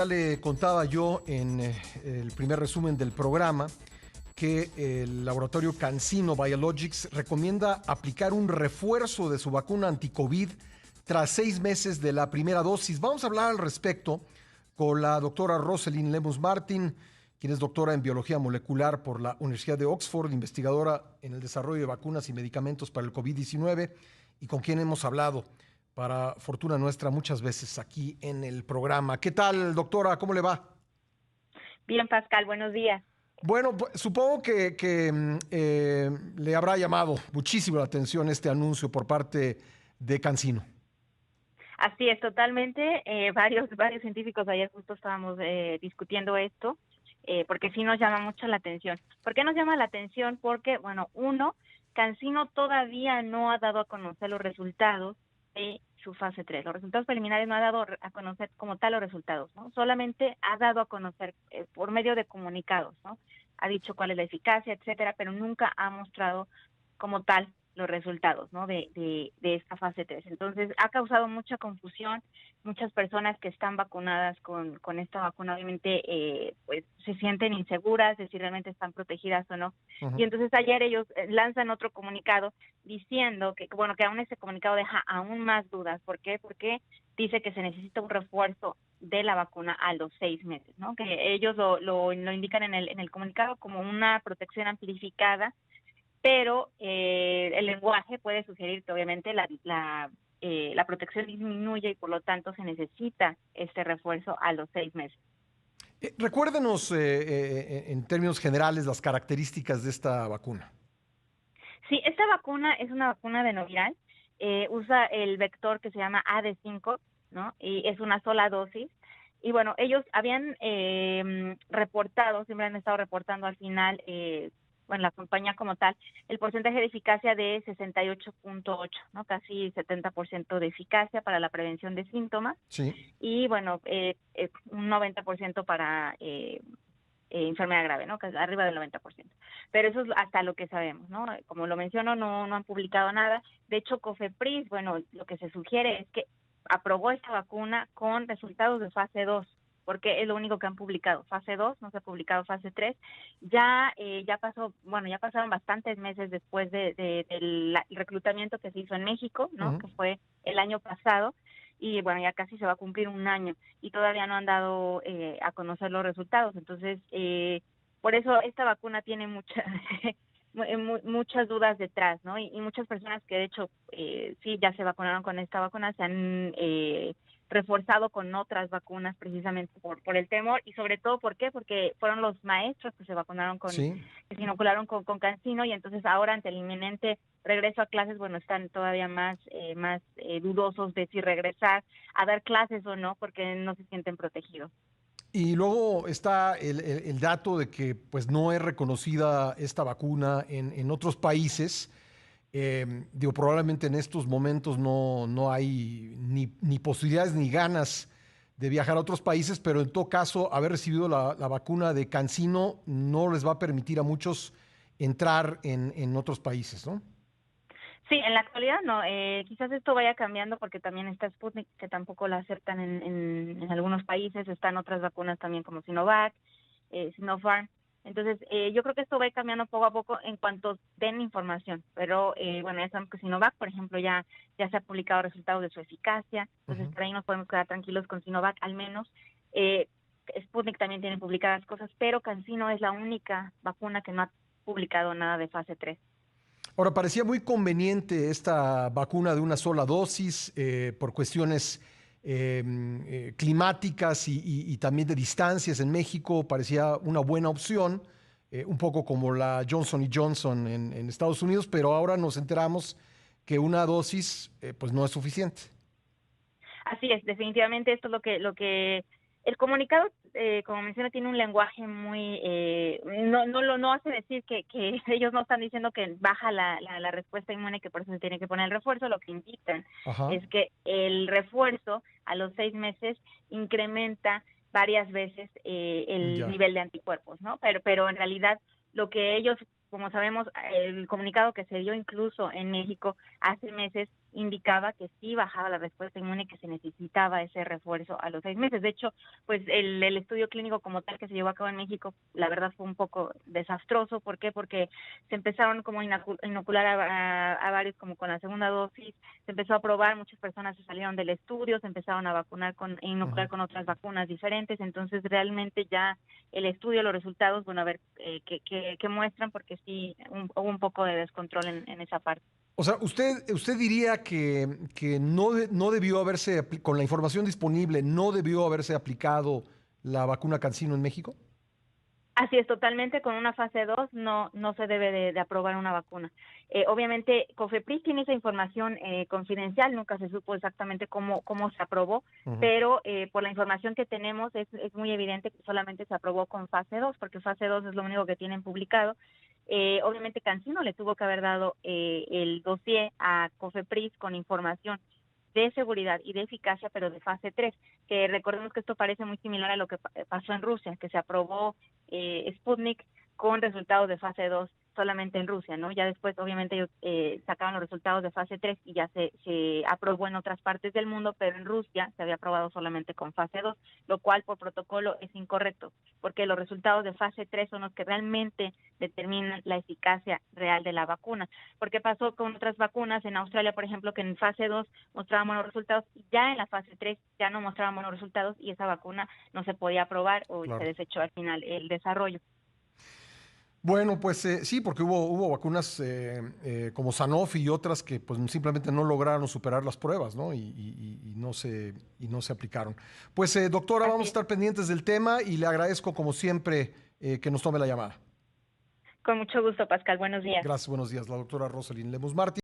Ya le contaba yo en el primer resumen del programa que el laboratorio CanSino Biologics recomienda aplicar un refuerzo de su vacuna anti-COVID tras 6 meses de la primera dosis. Vamos a hablar al respecto con la doctora Rosalind Lemus Martin, quien es doctora en biología molecular por la Universidad de Oxford, investigadora en el desarrollo de vacunas y medicamentos para el COVID-19, y con quien hemos hablado, para fortuna nuestra, muchas veces aquí en el programa. ¿Qué tal, doctora? ¿Cómo le va? Bien, Pascal, buenos días. Bueno, supongo que le habrá llamado muchísimo la atención este anuncio por parte de CanSino. Así es, totalmente. Varios científicos ayer justo estábamos discutiendo esto, porque sí nos llama mucho la atención. ¿Por qué nos llama la atención? Porque, bueno, CanSino todavía no ha dado a conocer los resultados de su fase 3. Los resultados preliminares no ha dado a conocer como tal los resultados, ¿no? Solamente ha dado a conocer por medio de comunicados, ¿no? Ha dicho cuál es la eficacia, etcétera, pero nunca ha mostrado como tal los resultados, ¿no? de esta fase 3. Entonces, ha causado mucha confusión. Muchas personas que están vacunadas con esta vacuna, obviamente, pues se sienten inseguras de si realmente están protegidas o no. Ujú. Y entonces ayer ellos lanzan otro comunicado diciendo que, bueno, que aún ese comunicado deja aún más dudas. ¿Por qué? Porque dice que se necesita un refuerzo de la vacuna a los 6 meses, ¿no? Que ellos lo indican en el comunicado como una protección amplificada, pero el lenguaje puede sugerir que obviamente la protección disminuye y por lo tanto se necesita este refuerzo a los 6 meses. Recuérdenos en términos generales las características de esta vacuna. Sí, esta vacuna es una vacuna adenoviral, usa el vector que se llama AD5, ¿no? Y es una sola dosis. Y bueno, ellos habían reportado, siempre han estado reportando al final, bueno, la compañía como tal, el porcentaje de eficacia de 68.8, ¿no? Casi 70% de eficacia para la prevención de síntomas. Sí. Y bueno, un 90% para enfermedad grave, ¿no? Que es arriba del 90%. Pero eso es hasta lo que sabemos, ¿no? Como lo menciono, no han publicado nada. De hecho, COFEPRIS, bueno, lo que se sugiere es que aprobó esta vacuna con resultados de fase 2, porque es lo único que han publicado. Fase 2, no se ha publicado fase 3. Ya pasó, bueno, ya pasaron bastantes meses después del reclutamiento que se hizo en México, ¿no? Ujú. Que fue el año pasado. Y bueno, ya casi se va a cumplir un año y todavía no han dado a conocer los resultados. Entonces, por eso esta vacuna tiene muchas dudas detrás, ¿no? Y muchas personas que de hecho sí ya se vacunaron con esta vacuna se han reforzado con otras vacunas precisamente por el temor y sobre todo, ¿por qué? Porque fueron los maestros que se vacunaron Sí. que se inocularon con CanSino y entonces ahora ante el inminente regreso a clases, bueno, están todavía más dudosos de si regresar a dar clases o no porque no se sienten protegidos. Y luego está el dato de que pues, no es reconocida esta vacuna en otros países. Digo, probablemente en estos momentos no hay ni posibilidades ni ganas de viajar a otros países, pero en todo caso, haber recibido la vacuna de CanSino no les va a permitir a muchos entrar en otros países, ¿no? Sí, en la actualidad no. Quizás esto vaya cambiando porque también está Sputnik, que tampoco la aceptan en algunos países. Están otras vacunas también como Sinovac, Sinopharm. Entonces, yo creo que esto va a ir cambiando poco a poco en cuanto den información. Pero, bueno, ya sabemos que Sinovac, por ejemplo, ya se ha publicado resultados de su eficacia. Entonces, Ujú. por ahí nos podemos quedar tranquilos con Sinovac al menos. Eh, Sputnik también tiene publicadas cosas, pero CanSino es la única vacuna que no ha publicado nada de fase 3. Ahora, parecía muy conveniente esta vacuna de una sola dosis por cuestiones climáticas y también de distancias en México. Parecía una buena opción, un poco como la Johnson y Johnson en Estados Unidos, pero ahora nos enteramos que una dosis pues no es suficiente. Así es, definitivamente esto es lo que el comunicado, como menciona, tiene un lenguaje muy, no hace decir que ellos no están diciendo que baja la respuesta inmune, que por eso se tiene que poner el refuerzo. Lo que indican Ajá. es que el refuerzo a los 6 meses incrementa varias veces el Ya. nivel de anticuerpos, ¿no? Pero en realidad lo que ellos, como sabemos, el comunicado que se dio incluso en México hace meses indicaba que sí bajaba la respuesta inmune y que se necesitaba ese refuerzo a los 6 meses. De hecho, pues el estudio clínico como tal que se llevó a cabo en México, la verdad fue un poco desastroso. ¿Por qué? Porque se empezaron como a inocular a varios como con la segunda dosis, se empezó a probar, muchas personas se salieron del estudio, se empezaron a vacunar inocular con otras vacunas diferentes, entonces realmente ya el estudio, los resultados, bueno, a ver qué muestran, porque sí hubo un poco de descontrol en esa parte. O sea, usted diría que no debió haberse, con la información disponible, no debió haberse aplicado la vacuna CanSino en México. Así es, totalmente, con una fase 2 no se debe de aprobar una vacuna. Obviamente, COFEPRIS tiene esa información confidencial, nunca se supo exactamente cómo se aprobó, pero por la información que tenemos es muy evidente que solamente se aprobó con fase 2, porque fase 2 es lo único que tienen publicado. Obviamente, CanSino le tuvo que haber dado el dossier a COFEPRIS con información de seguridad y de eficacia, pero de fase 3, que recordemos que esto parece muy similar a lo que pasó en Rusia, que se aprobó Sputnik con resultados de fase 2 solamente en Rusia, ¿no? Ya después, obviamente, ellos sacaban los resultados de fase 3 y ya se aprobó en otras partes del mundo, pero en Rusia se había aprobado solamente con fase 2, lo cual por protocolo es incorrecto, porque los resultados de fase 3 son los que realmente determinan la eficacia real de la vacuna. Porque pasó con otras vacunas, en Australia, por ejemplo, que en fase 2 mostraban buenos resultados, y ya en la fase 3 ya no mostraban buenos resultados y esa vacuna no se podía aprobar o se Claro. desechó al final el desarrollo. Bueno, pues sí, porque hubo vacunas como Sanofi y otras que pues simplemente no lograron superar las pruebas, ¿no? Y no se aplicaron. Pues doctora, vamos Así a es. estar pendientes del tema y le agradezco como siempre que nos tome la llamada. Con mucho gusto, Pascal. Buenos días. Gracias, buenos días. La doctora Rosalind Lemus Martí.